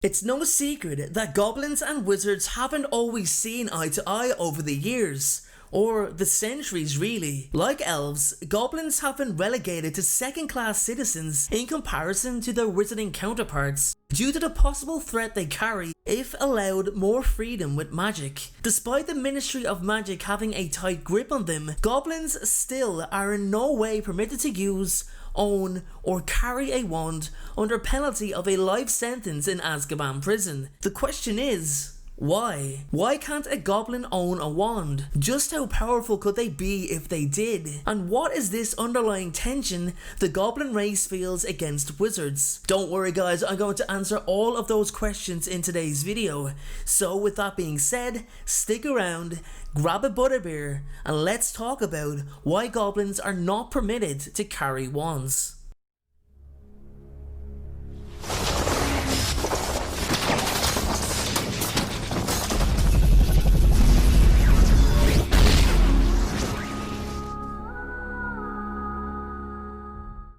It's no secret that goblins and wizards haven't always seen eye to eye over the years, or the centuries really. Like elves, goblins have been relegated to second-class citizens in comparison to their wizarding counterparts, due to the possible threat they carry if allowed more freedom with magic. Despite the Ministry of Magic having a tight grip on them, goblins still are in no way permitted to use, own, or carry a wand under penalty of a life sentence in Azkaban prison. The question is, why? Why can't a goblin own a wand? Just how powerful could they be if they did? And what is this underlying tension the goblin race feels against wizards? Don't worry guys, I'm going to answer all of those questions in today's video. So with that being said, stick around, grab a butterbeer, and let's talk about why goblins are not permitted to carry wands.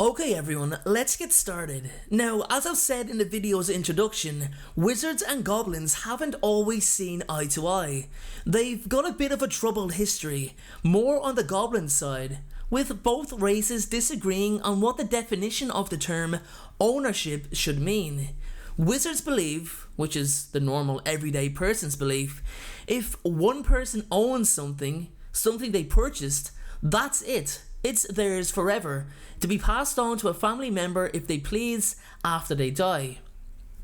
Okay everyone, let's get started. Now, as I've said in the video's introduction, wizards and goblins haven't always seen eye to eye. They've got a bit of a troubled history, more on the goblin side, with both races disagreeing on what the definition of the term ownership should mean. Wizards believe, which is the normal everyday person's belief, if one person owns something they purchased, that's it. It's theirs forever, to be passed on to a family member if they please after they die.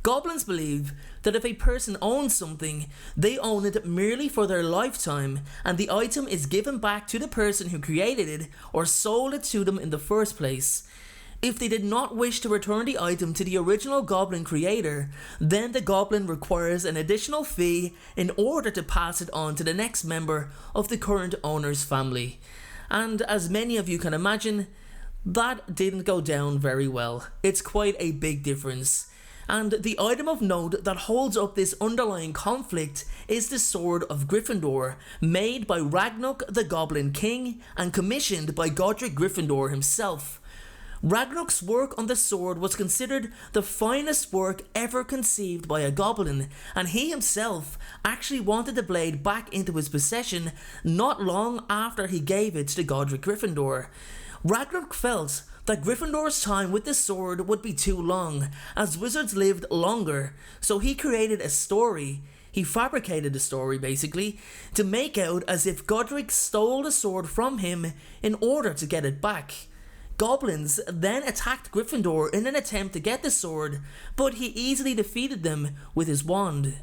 Goblins believe that if a person owns something, they own it merely for their lifetime, and the item is given back to the person who created it or sold it to them in the first place. If they did not wish to return the item to the original goblin creator, then the goblin requires an additional fee in order to pass it on to the next member of the current owner's family. And as many of you can imagine, that didn't go down very well. It's quite a big difference. And the item of note that holds up this underlying conflict is the Sword of Gryffindor, made by Ragnuk the Goblin King and commissioned by Godric Gryffindor himself. Ragnuk's work on the sword was considered the finest work ever conceived by a goblin, and he himself actually wanted the blade back into his possession not long after he gave it to Godric Gryffindor. Ragnuk felt that Gryffindor's time with the sword would be too long, as wizards lived longer, so he created a story. He fabricated a story basically, to make out as if Godric stole the sword from him in order to get it back. Goblins then attacked Gryffindor in an attempt to get the sword, but he easily defeated them with his wand.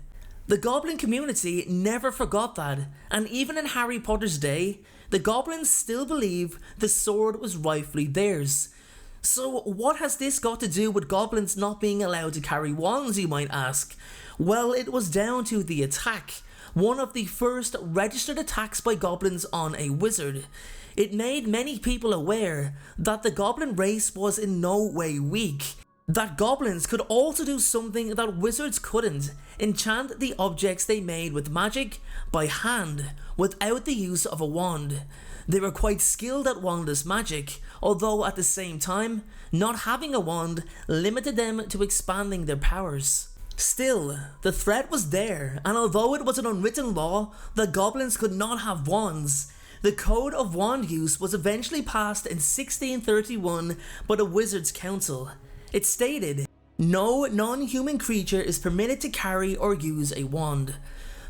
The goblin community never forgot that, and even in Harry Potter's day, the goblins still believe the sword was rightfully theirs. So what has this got to do with goblins not being allowed to carry wands, you might ask? Well, it was down to the attack, one of the first registered attacks by goblins on a wizard. It made many people aware that the goblin race was in no way weak, that goblins could also do something that wizards couldn't: enchant the objects they made with magic by hand without the use of a wand. They were quite skilled at wandless magic, although at the same time, not having a wand limited them to expanding their powers. Still, the threat was there, and although it was an unwritten law that goblins could not have wands, the Code of Wand Use was eventually passed in 1631 by the Wizards' Council. It stated, "No non-human creature is permitted to carry or use a wand."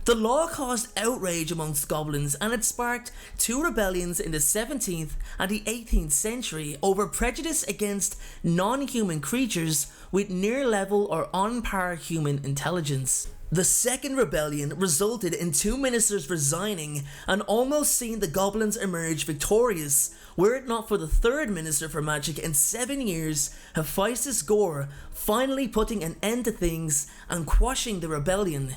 The law caused outrage amongst goblins, and it sparked two rebellions in the 17th and the 18th century over prejudice against non-human creatures with near-level or on-par human intelligence. The second rebellion resulted in two ministers resigning and almost seeing the goblins emerge victorious, were it not for the third minister for magic in 7 years, Hephaestus Gore, finally putting an end to things and quashing the rebellion.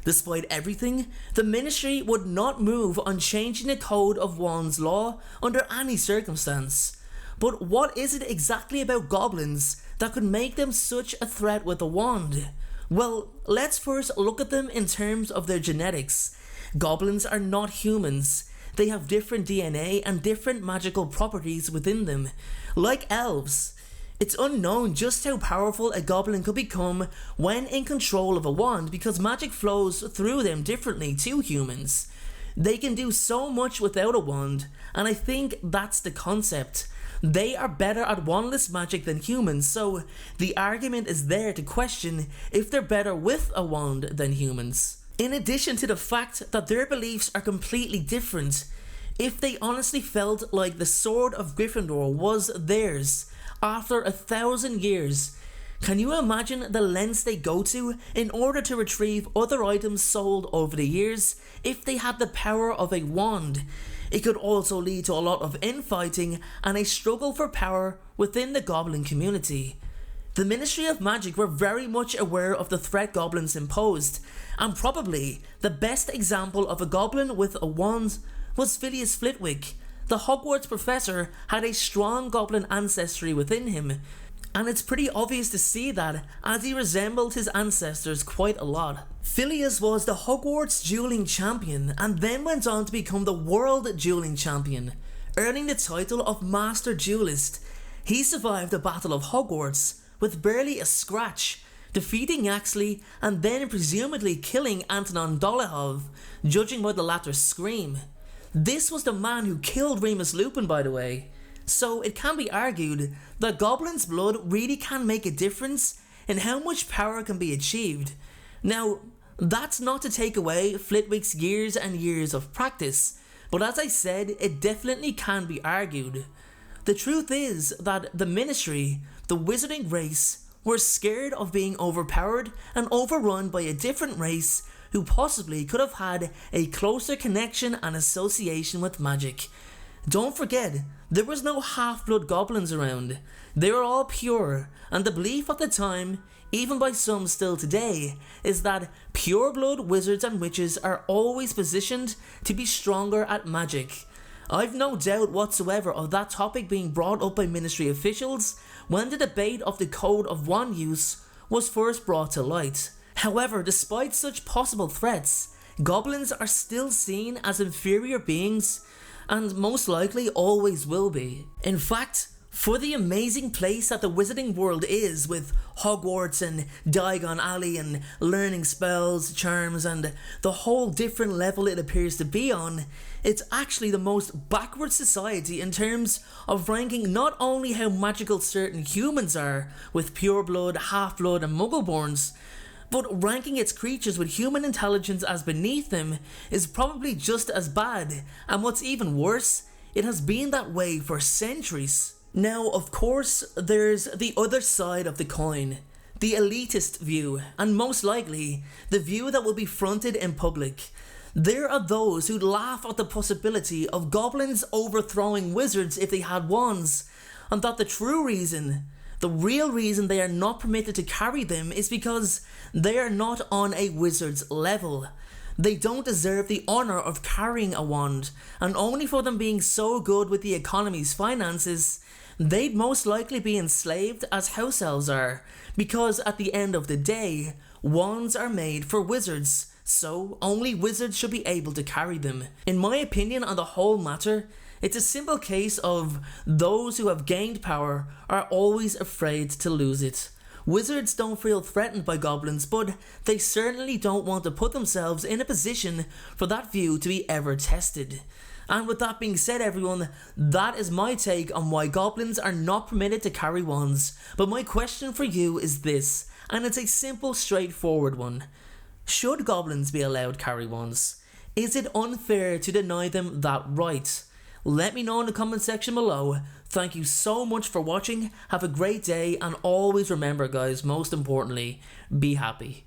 Despite everything, the ministry would not move on changing the Code of Wands law under any circumstance. But what is it exactly about goblins that could make them such a threat with a wand? Well, let's first look at them in terms of their genetics. Goblins are not humans. They have different DNA and different magical properties within them. Like elves, It's unknown just how powerful a goblin could become when in control of a wand, because magic flows through them differently to humans. They can do so much without a wand, and I think that's the concept. They are better at wandless magic than humans, so the argument is there to question if they're better with a wand than humans. In addition to the fact that their beliefs are completely different, if they honestly felt like the Sword of Gryffindor was theirs after 1,000 years, can you imagine the lengths they go to in order to retrieve other items sold over the years if they had the power of a wand? It could also lead to a lot of infighting and a struggle for power within the goblin community. The Ministry of Magic were very much aware of the threat goblins imposed, and probably the best example of a goblin with a wand was Filius Flitwick. The Hogwarts professor had a strong goblin ancestry within him, and it's pretty obvious to see that, as he resembled his ancestors quite a lot. Filius was the Hogwarts dueling champion and then went on to become the world dueling champion, earning the title of Master Duelist. He survived the Battle of Hogwarts with barely a scratch, defeating Yaxley and then presumably killing Antonin Dolohov, judging by the latter's scream. This was the man who killed Remus Lupin, by the way. So it can be argued that Goblin's blood really can make a difference in how much power can be achieved. Now, that's not to take away Flitwick's years and years of practice, but as I said, it definitely can be argued. The truth is that the Ministry, the wizarding race, were scared of being overpowered and overrun by a different race who possibly could have had a closer connection and association with magic. Don't forget, there was no half-blood goblins around. They were all pure, and the belief at the time, even by some still today, is that pure-blood wizards and witches are always positioned to be stronger at magic. I've no doubt whatsoever of that topic being brought up by Ministry officials when the debate of the Code of Wand use was first brought to light. However, despite such possible threats, goblins are still seen as inferior beings, and most likely always will be. In fact, for the amazing place that the wizarding world is, with Hogwarts and Diagon Alley and learning spells, charms, and the whole different level it appears to be on, it's actually the most backward society in terms of ranking not only how magical certain humans are, with pureblood, half-blood and muggleborns, but ranking its creatures with human intelligence as beneath them is probably just as bad, and what's even worse, it has been that way for centuries. Now, of course, there's the other side of the coin, the elitist view, and most likely, the view that will be fronted in public. There are those who laugh at the possibility of goblins overthrowing wizards if they had wands, and that the real reason they are not permitted to carry them is because they are not on a wizard's level. They don't deserve the honour of carrying a wand, and only for them being so good with the economy's finances, they'd most likely be enslaved as house elves are, because at the end of the day, wands are made for wizards, so only wizards should be able to carry them. In my opinion on the whole matter, it's a simple case of those who have gained power are always afraid to lose it. Wizards don't feel threatened by goblins, but they certainly don't want to put themselves in a position for that view to be ever tested. And with that being said, everyone, that is my take on why goblins are not permitted to carry wands. But my question for you is this, and it's a simple, straightforward one. Should goblins be allowed to carry wands? Is it unfair to deny them that right? Let me know in the comment section below. Thank you so much for watching, have a great day, and always remember guys, most importantly, be happy.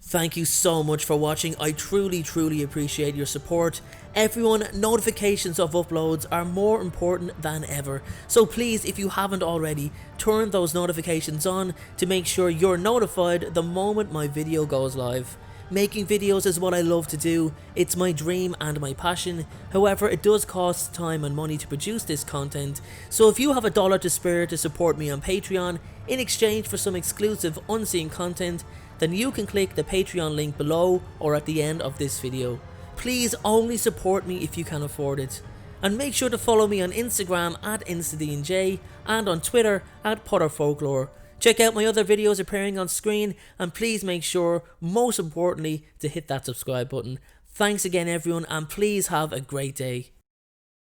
Thank you so much for watching, I truly appreciate your support. Everyone, notifications of uploads are more important than ever, so please, if you haven't already, turn those notifications on to make sure you're notified the moment my video goes live. Making videos is what I love to do, it's my dream and my passion, however it does cost time and money to produce this content, so if you have $1 to spare to support me on Patreon in exchange for some exclusive unseen content, then you can click the Patreon link below or at the end of this video. Please only support me if you can afford it. And make sure to follow me on Instagram at InstaDNJ and on Twitter at PotterFolklore. Check out my other videos appearing on screen, and please make sure, most importantly, to hit that subscribe button. Thanks again everyone, and please have a great day.